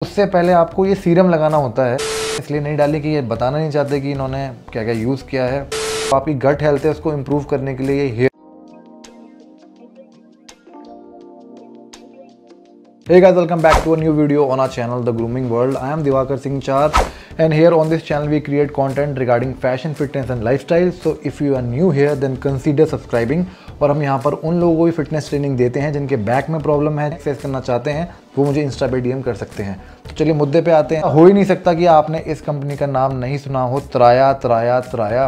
उससे पहले आपको ये सीरम लगाना होता है, इसलिए नहीं डाली कि ये बताना नहीं चाहते कि इन्होंने क्या क्या यूज़ किया है। तो आपकी गट हेल्थ है उसको इम्प्रूव करने के लिए ये hair. Hey guys, welcome back to a new video on our channel The Grooming World. I am Diwakar Singh Char and here on this channel we create content regarding fashion, fitness and lifestyle. So if you are new here then consider subscribing। और हम यहाँ पर उन लोगों को भी fitness training देते हैं जिनके बैक में प्रॉब्लम है, एक्सरसाइज करना चाहते हैं, वो मुझे इंस्टा पे डीएम कर सकते हैं। तो चलिए मुद्दे पे आते हैं। हो ही नहीं सकता कि आपने इस कंपनी का नाम नहीं सुना हो। त्राया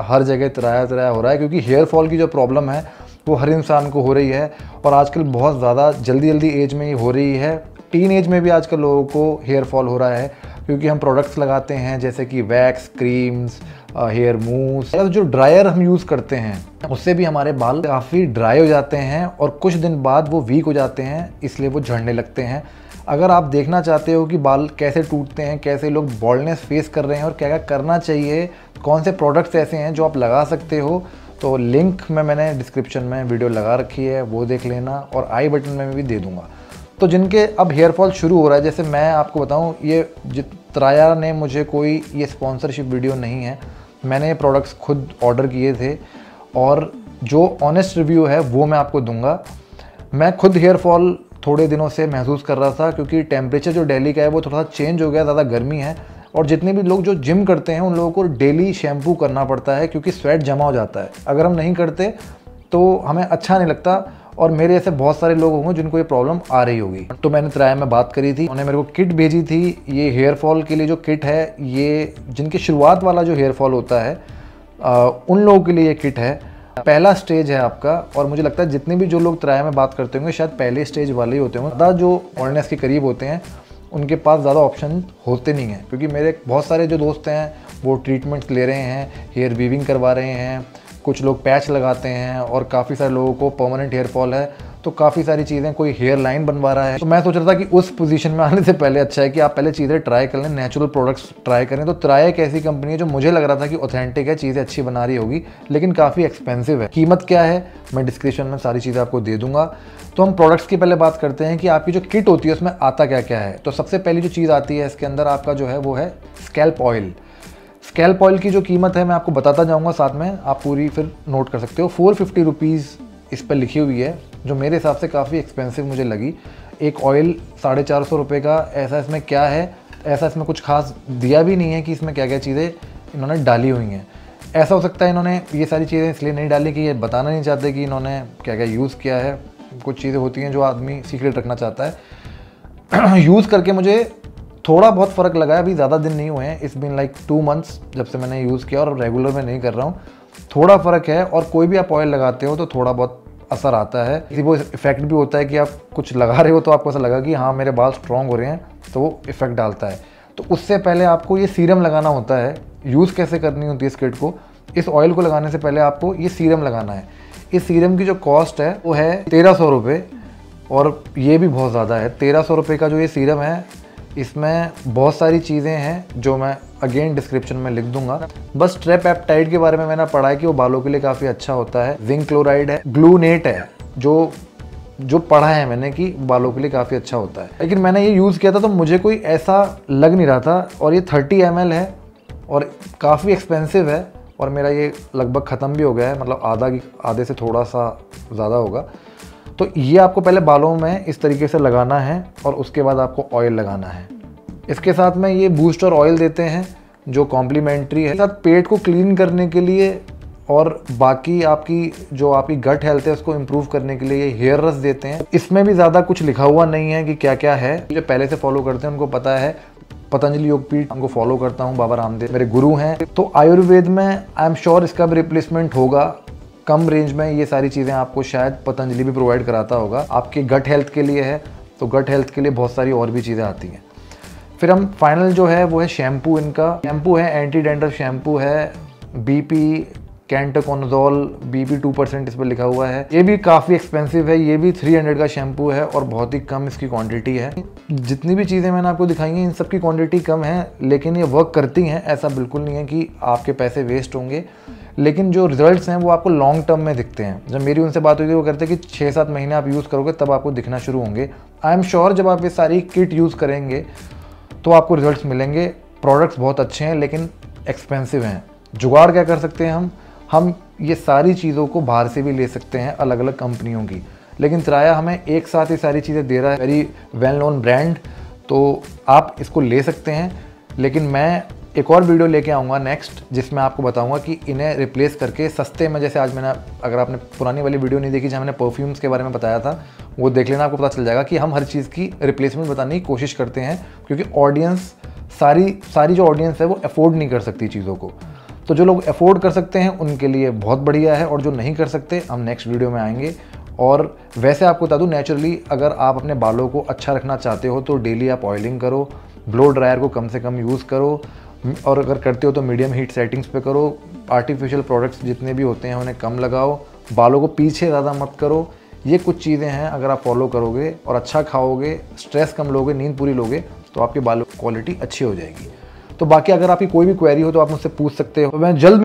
हर जगह त्राया हो रहा है, क्योंकि हेयर फॉल की जो प्रॉब्लम है वो हर इंसान को हो रही है और आजकल बहुत ज़्यादा जल्दी एज में ही हो रही है। टीन एज में भी आजकल लोगों को हेयर फॉल हो रहा है, क्योंकि हम प्रोडक्ट्स लगाते हैं जैसे कि वैक्स, क्रीम्स, हेयर मूस, या जो ड्रायर हम यूज़ करते हैं उससे भी हमारे बाल काफ़ी ड्राई हो जाते हैं और कुछ दिन बाद वो वीक हो जाते हैं, इसलिए वो झड़ने लगते हैं। अगर आप देखना चाहते हो कि बाल कैसे टूटते हैं, कैसे लोग बॉल्डनेस फेस कर रहे हैं और क्या क्या करना चाहिए, कौन से प्रोडक्ट्स ऐसे हैं जो आप लगा सकते हो, तो लिंक में मैंने डिस्क्रिप्शन में वीडियो लगा रखी है, वो देख लेना और आई बटन में भी दे दूँगा। तो जिनके अब हेयर फॉल शुरू हो रहा है, जैसे मैं आपको बताऊं, ये त्राया ने मुझे कोई ये स्पॉन्सरशिप वीडियो नहीं है, मैंने ये प्रोडक्ट्स खुद ऑर्डर किए थे और जो ऑनेस्ट रिव्यू है वो मैं आपको दूंगा। मैं खुद हेयर फॉल थोड़े दिनों से महसूस कर रहा था, क्योंकि टेम्परेचर जो दिल्ली का है वो थोड़ा सा चेंज हो गया, ज़्यादा गर्मी है और जितने भी लोग जो जिम करते हैं उन लोगों को डेली शैम्पू करना पड़ता है, क्योंकि स्वेट जमा हो जाता है। अगर हम नहीं करते तो हमें अच्छा नहीं लगता और मेरे ऐसे बहुत सारे लोग होंगे जिनको ये प्रॉब्लम आ रही होगी। तो मैंने त्राया में बात करी थी, उन्होंने मेरे को किट भेजी थी। ये हेयर फॉल के लिए जो किट है, ये जिनके शुरुआत वाला जो हेयर फॉल होता है उन लोगों के लिए ये किट है। पहला स्टेज है आपका, और मुझे लगता है जितने भी जो लोग त्राया में बात करते होंगे शायद पहले स्टेज वाले ही होते होंगे। ज़्यादा जो ऑर्डनेस के करीब होते हैं उनके पास ज़्यादा ऑप्शन होते नहीं हैं, क्योंकि मेरे बहुत सारे जो दोस्त हैं वो ट्रीटमेंट्स ले रहे हैं, हेयर वीविंग करवा रहे हैं, कुछ लोग पैच लगाते हैं और काफ़ी सारे लोगों को परमानेंट हेयर फॉल है, तो काफ़ी सारी चीज़ें, कोई हेयर लाइन बनवा रहा है। तो मैं सोच रहा था कि उस पोजीशन में आने से पहले अच्छा है कि आप पहले चीज़ें ट्राई कर लें, नेचुरल प्रोडक्ट्स ट्राई करें। तो त्राया एक ऐसी कंपनी है जो मुझे लग रहा था कि ऑथेंटिक है, चीज़ें अच्छी बना रही होगी, लेकिन काफ़ी एक्सपेंसिव है। कीमत क्या है मैं डिस्क्रिप्शन में सारी चीज़ें आपको दे दूंगा। तो हम प्रोडक्ट्स की पहले बात करते हैं कि आपकी जो किट होती है उसमें आता क्या क्या है। तो सबसे पहली जो चीज़ आती है इसके अंदर आपका जो है वो है स्कैल्प ऑयल। स्कैल्प ऑयल की जो कीमत है मैं आपको बताता जाऊंगा, साथ में आप पूरी फिर नोट कर सकते हो। 450 रुपीज़ इस पर लिखी हुई है, जो मेरे हिसाब से काफ़ी एक्सपेंसिव मुझे लगी। एक ऑयल 450 रुपये का, ऐसा इसमें क्या है, ऐसा इसमें कुछ खास दिया भी नहीं है कि इसमें क्या क्या चीज़ें इन्होंने डाली हुई हैं। ऐसा हो सकता है इन्होंने ये सारी चीज़ें इसलिए नहीं डाली कि ये बताना नहीं चाहते कि इन्होंने क्या क्या यूज़ किया है। कुछ चीज़ें होती हैं जो आदमी सीक्रेट रखना चाहता है। यूज़ करके मुझे थोड़ा बहुत फ़र्क लगा है, अभी ज़्यादा दिन नहीं हुए हैं, इट्स बीन लाइक 2 मंथ्स जब से मैंने यूज़ किया और रेगुलर में नहीं कर रहा हूँ। थोड़ा फ़र्क है, और कोई भी आप ऑयल लगाते हो तो थोड़ा बहुत असर आता है। किसी वो इफेक्ट भी होता है कि आप कुछ लगा रहे हो तो आपको ऐसा लगा कि हाँ मेरे बाल स्ट्रॉन्ग हो रहे हैं, तो वो इफेक्ट डालता है। तो उससे पहले आपको ये सीरम लगाना होता है। यूज़ कैसे करनी होती है इस किट को, इस ऑयल को लगाने से पहले आपको ये सीरम लगाना है। इस सीरम की जो कॉस्ट है वो है 1300 रुपये, और ये भी बहुत ज़्यादा है। 1300 रुपये का जो ये सीरम है, इसमें बहुत सारी चीज़ें हैं जो मैं अगेन डिस्क्रिप्शन में लिख दूंगा। बस ट्रेपेप्टाइड के बारे में मैंने पढ़ा है कि वो बालों के लिए काफ़ी अच्छा होता है। जिंक क्लोराइड है, ग्लूनेट है, जो पढ़ा है मैंने कि बालों के लिए काफ़ी अच्छा होता है। लेकिन मैंने ये यूज़ किया था तो मुझे कोई ऐसा लग नहीं रहा था, और ये 30 ml है और काफ़ी एक्सपेंसिव है, और मेरा ये लगभग ख़त्म भी हो गया है, मतलब आधे से थोड़ा सा ज़्यादा होगा। तो ये आपको पहले बालों में इस तरीके से लगाना है और उसके बाद आपको ऑयल लगाना है। इसके साथ में ये बूस्टर ऑयल देते हैं जो कॉम्प्लीमेंट्री है। साथ पेट को क्लीन करने के लिए और बाकी आपकी गट हेल्थ है उसको इम्प्रूव करने के लिए ये हेयर रस देते हैं। इसमें भी ज़्यादा कुछ लिखा हुआ नहीं है कि क्या क्या है। जो पहले से फॉलो करते हैं उनको पता है। पतंजलि योगपीठ उनको फॉलो करता हूँ, बाबा रामदेव मेरे गुरु हैं। तो आयुर्वेद में आई एम श्योर इसका भी रिप्लेसमेंट होगा। कम रेंज में ये सारी चीज़ें आपको शायद पतंजलि भी प्रोवाइड कराता होगा। आपके गट हेल्थ के लिए है, तो गट हेल्थ के लिए बहुत सारी और भी चीज़ें आती हैं। फिर हम फाइनल जो है वो है शैम्पू। इनका शैम्पू है एंटी डैंड्रफ शैम्पू है, बीपी कैंटोकोनाजोल, बीपी 2% इस पर लिखा हुआ है। ये भी काफ़ी एक्सपेंसिव है, ये भी 300 का शैम्पू है और बहुत ही कम इसकी क्वांटिटी है। जितनी भी चीज़ें मैंने आपको दिखाई हैं इन सब की क्वांटिटी कम है, लेकिन ये वर्क करती हैं। ऐसा बिल्कुल नहीं है कि आपके पैसे वेस्ट होंगे, लेकिन जो रिजल्ट्स हैं वो आपको लॉन्ग टर्म में दिखते हैं। जब मेरी उनसे बात हुई थी वो कहते हैं कि 6-7 महीने आप यूज़ करोगे तब आपको दिखना शुरू होंगे। आई एम श्योर जब आप ये सारी किट यूज़ करेंगे तो आपको रिजल्ट्स मिलेंगे। प्रोडक्ट्स बहुत अच्छे हैं लेकिन एक्सपेंसिव हैं। जुगाड़ क्या कर सकते हैं हम ये सारी चीज़ों को बाहर से भी ले सकते हैं, अलग अलग कंपनियों की, लेकिन तिराया हमें एक साथ ही सारी चीज़ें दे रहा है, वेरी वेल नोन ब्रांड, तो आप इसको ले सकते हैं। लेकिन मैं एक और वीडियो लेके आऊँगा नेक्स्ट, जिसमें आपको बताऊँगा कि इन्हें रिप्लेस करके सस्ते में, जैसे आज मैंने, अगर आपने पुरानी वाली वीडियो नहीं देखी जहाँ मैंने परफ्यूम्स के बारे में बताया था, वो देख लेना, आपको पता चल जाएगा कि हम हर चीज़ की रिप्लेसमेंट बताने की कोशिश करते हैं, क्योंकि ऑडियंस सारी जो ऑडियंस है वो अफोर्ड नहीं कर सकती चीज़ों को। तो जो लोग अफोर्ड कर सकते हैं उनके लिए बहुत बढ़िया है, और जो नहीं कर सकते हम नेक्स्ट वीडियो में आएंगे। और वैसे आपको बता दूं, नेचुरली अगर आप अपने बालों को अच्छा रखना चाहते हो तो डेली आप ऑयलिंग करो, ब्लो ड्रायर को कम से कम यूज़ करो, और अगर करते हो तो मीडियम हीट सेटिंग्स पे करो। आर्टिफिशियल प्रोडक्ट्स जितने भी होते हैं उन्हें कम लगाओ, बालों को पीछे ज़्यादा मत करो। ये कुछ चीज़ें हैं, अगर आप फॉलो करोगे और अच्छा खाओगे, स्ट्रेस कम लोगे, नींद पूरी लोगे, तो आपके बालों की क्वालिटी अच्छी हो जाएगी। तो बाकी अगर आपकी कोई भी क्वेरी हो तो आप मुझसे पूछ सकते हो। मैं जल्द